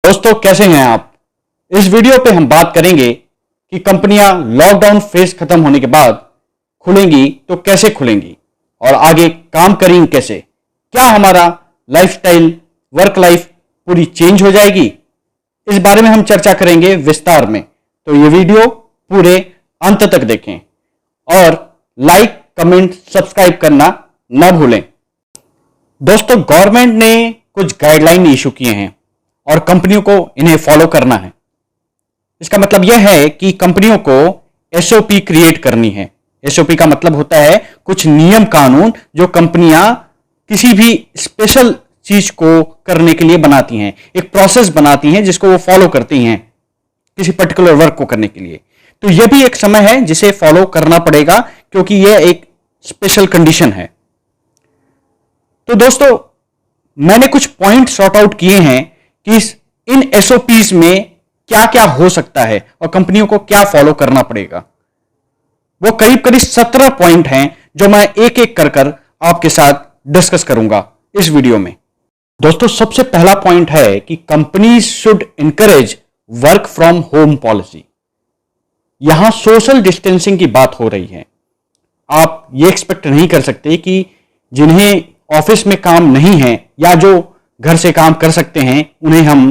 दोस्तों कैसे हैं आप। इस वीडियो पे हम बात करेंगे कि कंपनियां लॉकडाउन फेज खत्म होने के बाद खुलेंगी तो कैसे खुलेंगी और आगे काम करेंगी कैसे। क्या हमारा लाइफस्टाइल वर्क लाइफ पूरी चेंज हो जाएगी, इस बारे में हम चर्चा करेंगे विस्तार में। तो ये वीडियो पूरे अंत तक देखें और लाइक कमेंट सब्सक्राइब करना न भूलें। दोस्तों गवर्नमेंट ने कुछ गाइडलाइन इशू किए हैं और कंपनियों को इन्हें फॉलो करना है। इसका मतलब यह है कि कंपनियों को एसओपी क्रिएट करनी है। एसओपी का मतलब होता है कुछ नियम कानून जो कंपनियां किसी भी स्पेशल चीज को करने के लिए बनाती हैं, एक प्रोसेस बनाती हैं जिसको वो फॉलो करती हैं किसी पर्टिकुलर वर्क को करने के लिए। तो यह भी एक समय है जिसे फॉलो करना पड़ेगा क्योंकि यह एक स्पेशल कंडीशन है। तो दोस्तों मैंने कुछ पॉइंट सॉर्ट आउट किए हैं कि इन एसओपीज में क्या क्या हो सकता है और कंपनियों को क्या फॉलो करना पड़ेगा। वो करीब करीब 17 पॉइंट हैं जो मैं एक एक कर आपके साथ डिस्कस करूंगा इस वीडियो में। दोस्तों सबसे पहला पॉइंट है कि companies should encourage work from home policy. यहां सोशल डिस्टेंसिंग की बात हो रही है। आप ये एक्सपेक्ट नहीं कर सकते कि जिन्हें ऑफिस में काम नहीं है या जो घर से काम कर सकते हैं उन्हें हम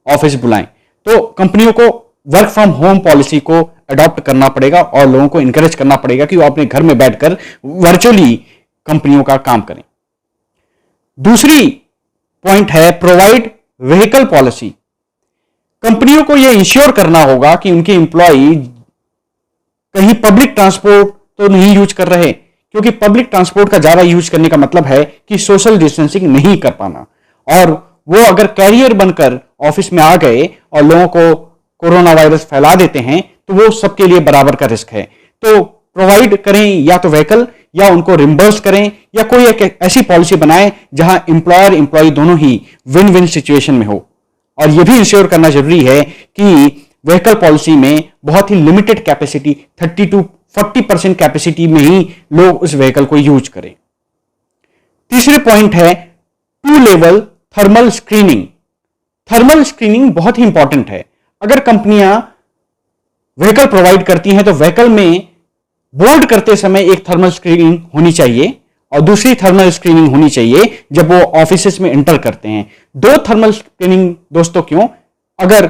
ऑफिस बुलाएं। तो कंपनियों को वर्क फ्रॉम होम पॉलिसी को अडॉप्ट करना पड़ेगा और लोगों को इंकरेज करना पड़ेगा कि वो अपने घर में बैठकर वर्चुअली कंपनियों का काम करें। दूसरी पॉइंट है प्रोवाइड व्हीकल पॉलिसी। कंपनियों को यह इंश्योर करना होगा कि उनके एम्प्लॉय कहीं पब्लिक ट्रांसपोर्ट तो नहीं यूज कर रहे, क्योंकि पब्लिक ट्रांसपोर्ट का ज्यादा यूज करने का मतलब है कि सोशल डिस्टेंसिंग नहीं कर पाना, और वो अगर कैरियर बनकर ऑफिस में आ गए और लोगों को कोरोना वायरस फैला देते हैं तो वो सबके लिए बराबर का रिस्क है। तो प्रोवाइड करें या तो व्हीकल या उनको रिम्बर्स करें या कोई एक ऐसी पॉलिसी बनाएं जहां एम्प्लॉयर एम्प्लॉय दोनों ही विन विन सिचुएशन में हो। और यह भी इंश्योर करना जरूरी है कि व्हीकल पॉलिसी में बहुत ही लिमिटेड कैपेसिटी 30 to 40% कैपेसिटी में ही लोग उस व्हीकल को यूज करें। तीसरे पॉइंट है 2 level thermal screening. Thermal screening बहुत ही इंपॉर्टेंट है। अगर कंपनियां व्हीकल प्रोवाइड करती हैं तो व्हीकल में बोर्ड करते समय एक थर्मल स्क्रीनिंग होनी चाहिए और दूसरी थर्मल स्क्रीनिंग होनी चाहिए जब वो ऑफिसेस में एंटर करते हैं। 2 थर्मल स्क्रीनिंग दोस्तों क्यों? अगर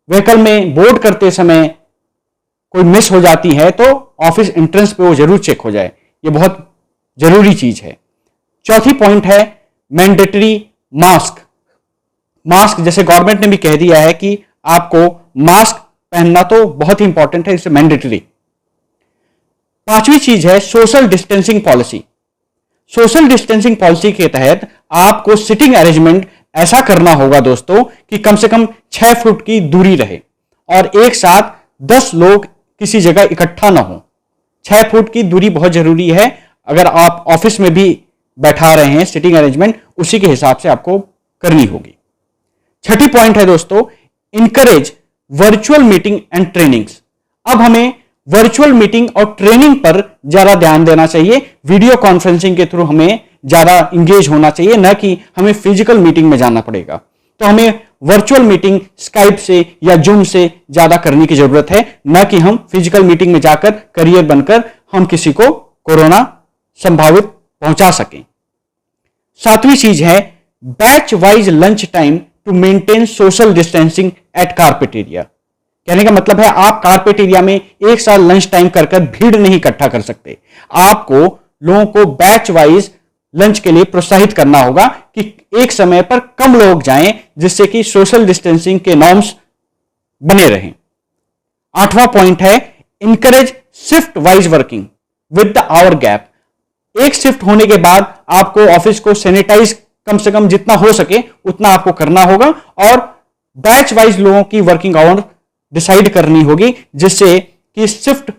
व्हीकल में बोर्ड करते समय कोई मिस हो जाती है तो ऑफिस एंट्रेंस पे वो जरूर चेक हो जाए। ये बहुत जरूरी चीज है। चौथी पॉइंट है मैंडेटरी मास्क। मास्क जैसे गवर्नमेंट ने भी कह दिया है कि आपको मास्क पहनना तो बहुत ही इंपॉर्टेंट है, इसे मैंडेटरी। पांचवी चीज है social distancing policy. Social distancing policy के तहत आपको सिटिंग अरेंजमेंट ऐसा करना होगा दोस्तों कि कम से कम 6 फुट की दूरी रहे और एक साथ 10 लोग किसी जगह इकट्ठा ना हो। 6 फुट की दूरी बहुत जरूरी है। अगर आप ऑफिस में भी बैठा रहे हैं सिटिंग अरेंजमेंट उसी के हिसाब से आपको करनी होगी। छठी पॉइंट है दोस्तों encourage virtual meeting and trainings. अब हमें वर्चुअल मीटिंग और ट्रेनिंग पर ज्यादा ध्यान देना चाहिए। वीडियो कॉन्फ्रेंसिंग के थ्रू हमें ज्यादा इंगेज होना चाहिए, न कि हमें फिजिकल मीटिंग में जाना पड़ेगा। तो हमें वर्चुअल मीटिंग स्काइप से या जूम से ज्यादा करने की जरूरत है, न कि हम फिजिकल मीटिंग में जाकर करियर बनकर हम किसी को कोरोना संभावित पहुंचा सकें। 7वीं चीज है batch wise lunch time to maintain social distancing at carpet area. कहने का मतलब है आप कारपेट एरिया में एक साथ लंच टाइम कर भीड़ नहीं इकट्ठा कर सकते। आपको लोगों को बैच वाइज लंच के लिए प्रोत्साहित करना होगा कि एक समय पर कम लोग जाएं जिससे कि सोशल डिस्टेंसिंग के नॉर्म्स बने रहें। 8वां पॉइंट है encourage shift wise working with the hour gap. एक शिफ्ट होने के बाद आपको ऑफिस को सैनिटाइज कम से कम जितना हो सके उतना आपको करना होगा और बैच वाइज लोगों की वर्किंग आवर डिसाइड करनी होगी जिससे कि शिफ्ट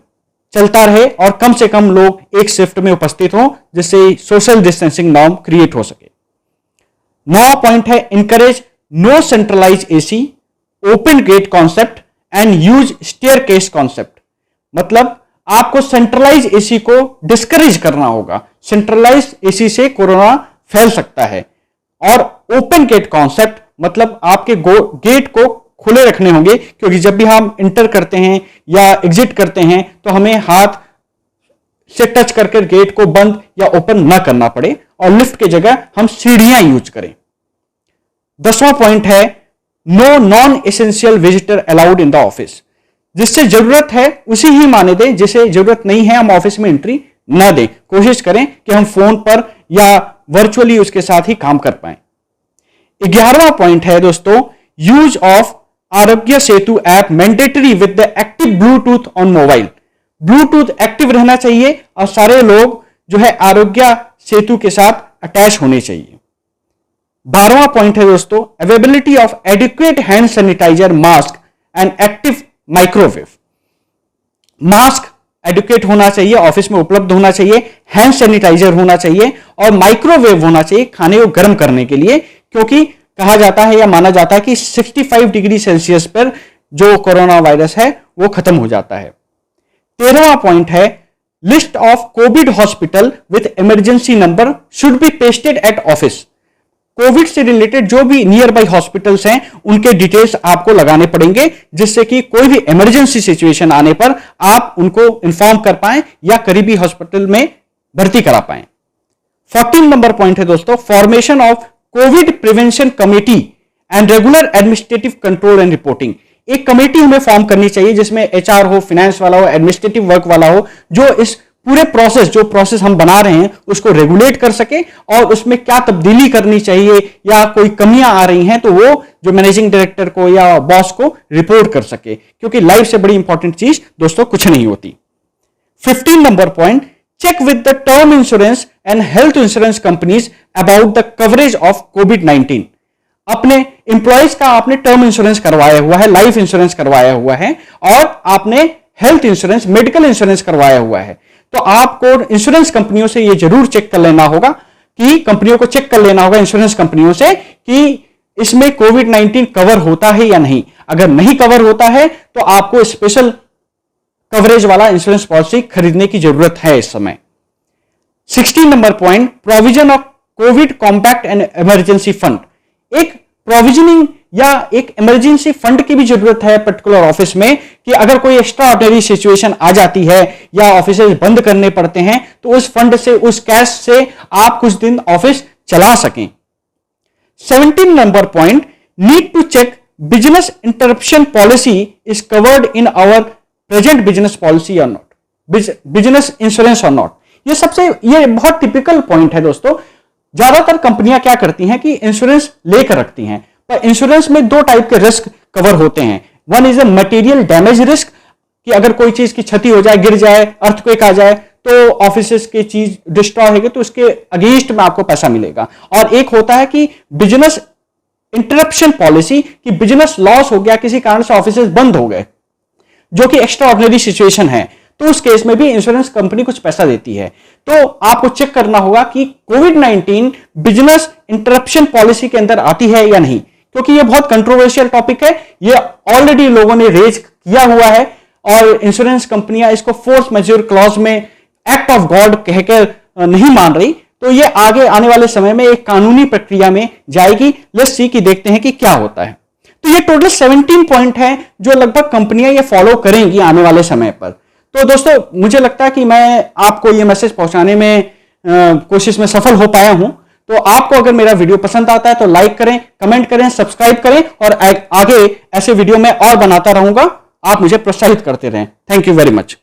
चलता रहे और कम से कम लोग एक शिफ्ट में उपस्थित हों जिससे सोशल डिस्टेंसिंग नॉर्म क्रिएट हो सके। 9वां पॉइंट है encourage no centralize AC, open gate concept and use staircase concept. मतलब आपको सेंट्रलाइज एसी को डिस्करेज करना होगा। सेंट्रलाइज एसी से कोरोना फैल सकता है। और ओपन गेट कॉन्सेप्ट मतलब आपके गेट को खुले रखने होंगे, क्योंकि जब भी हम इंटर करते हैं या एग्जिट करते हैं तो हमें हाथ से टच करके गेट को बंद या ओपन ना करना पड़े और लिफ्ट की जगह हम सीढ़ियां यूज करें। 10वां पॉइंट है no non essential visitor allowed in the office. जिससे जरूरत है उसी ही माने दें, जिसे जरूरत नहीं है हम ऑफिस में एंट्री ना दें। कोशिश करें कि हम फोन पर या वर्चुअली उसके साथ ही काम कर पाएं। 11वां पॉइंट है दोस्तों use of Aarogya Setu app mandatory with the active Bluetooth on mobile. Bluetooth active रहना चाहिए और सारे लोग जो है आरोग्य सेतु के साथ अटैच होने चाहिए। 12वां पॉइंट है दोस्तों availability of adequate hand sanitizer, mask and active microwave. Mask adequate होना चाहिए, ऑफिस में उपलब्ध होना चाहिए, हैंड सैनिटाइजर होना चाहिए और माइक्रोवेव होना चाहिए खाने को गर्म करने के लिए, क्योंकि कहा जाता है या माना जाता है कि 65 डिग्री सेल्सियस पर जो कोरोना वायरस है वो खत्म हो जाता है। 13वां पॉइंट है list of Covid hospital with emergency number should be pasted at office. Covid से रिलेटेड जो भी नियर बाई हॉस्पिटल्स हैं उनके डिटेल्स आपको लगाने पड़ेंगे, जिससे कि कोई भी इमरजेंसी सिचुएशन आने पर आप उनको इन्फॉर्म कर पाएं या करीबी हॉस्पिटल में भर्ती करा पाएं। 14 नंबर पॉइंट है दोस्तों formation of Covid prevention committee and regular administrative control and reporting. एक कमेटी हमें फॉर्म करनी चाहिए जिसमें एचआर हो, फाइनेंस वाला हो, एडमिनिस्ट्रेटिव वर्क वाला हो, जो इस पूरे प्रोसेस हम बना रहे हैं उसको रेगुलेट कर सके और उसमें क्या तब्दीली करनी चाहिए या कोई कमियां आ रही हैं तो वो जो मैनेजिंग डायरेक्टर को या बॉस को रिपोर्ट कर सके, क्योंकि लाइफ से बड़ी इंपॉर्टेंट चीज दोस्तों कुछ नहीं होती। 15 number point check with the term insurance and health insurance companies about the coverage of कोविड-19। अपने इंप्लॉइज का आपने टर्म इंश्योरेंस करवाया हुआ है, लाइफ इंश्योरेंस करवाया हुआ है और आपने हेल्थ इंश्योरेंस, मेडिकल इंश्योरेंस करवाया हुआ है, तो आपको इंश्योरेंस कंपनियों से यह जरूर चेक कर लेना होगा इंश्योरेंस कंपनियों से कि इसमें कोविड-19 कवर होता है या नहीं। अगर नहीं कवर होता है तो आपको स्पेशल कवरेज वाला इंश्योरेंस पॉलिसी खरीदने की जरूरत है इस समय। 16 number point provision of Covid compact and emergency fund. एक प्रोविजनिंग या एक इमरजेंसी फंड की भी जरूरत है पर्टिकुलर ऑफिस में कि अगर कोई एक्स्ट्रा ऑर्डिनरी सिचुएशन आ जाती है या ऑफिस बंद करने पड़ते हैं तो उस फंड से, उस कैश से आप कुछ दिन ऑफिस चला सकें। 17 number point need to check business interruption policy is covered in our present business policy or not, business insurance or not. ये बहुत टिपिकल पॉइंट है दोस्तों। ज्यादातर कंपनियां क्या करती हैं कि इंश्योरेंस लेकर रखती हैं, पर इंश्योरेंस में दो टाइप के रिस्क कवर होते हैं। One is a material damage risk कि अगर कोई चीज की क्षति हो जाए, गिर जाए, अर्थक्वेक आ जाए तो ऑफिस की चीज डिस्ट्रॉय होगी तो उसके अगेंस्ट में आपको पैसा मिलेगा। और एक होता है कि बिजनेस इंटरप्शन पॉलिसी कि बिजनेस लॉस हो गया, किसी कारण से ऑफिस बंद हो गए, जो कि एक्स्ट्रा ऑर्डिनरी सिचुएशन है, तो उस केस में भी इंश्योरेंस कंपनी कुछ पैसा देती है। तो आपको चेक करना होगा कि कोविड-19 बिजनेस इंटरप्शन पॉलिसी के अंदर आती है या नहीं, क्योंकि यह बहुत कंट्रोवर्शियल टॉपिक है। यह ऑलरेडी लोगों ने रेज किया हुआ है और इंश्योरेंस कंपनियां इसको फोर्स मैज्योर क्लॉज में एक्ट ऑफ गॉड कहकर नहीं मान रही, तो यह आगे आने वाले समय में एक कानूनी प्रक्रिया में जाएगी। लेट्स सी कि देखते हैं कि क्या होता है। तो ये टोटल 17 पॉइंट है जो लगभग कंपनियां ये फॉलो करेंगी आने वाले समय पर। तो दोस्तों मुझे लगता है कि मैं आपको ये मैसेज पहुंचाने में कोशिश में सफल हो पाया हूं। तो आपको अगर मेरा वीडियो पसंद आता है तो लाइक करें, कमेंट करें, सब्सक्राइब करें और आगे ऐसे वीडियो मैं और बनाता रहूंगा। आप मुझे प्रोत्साहित करते रहें। Thank you very much.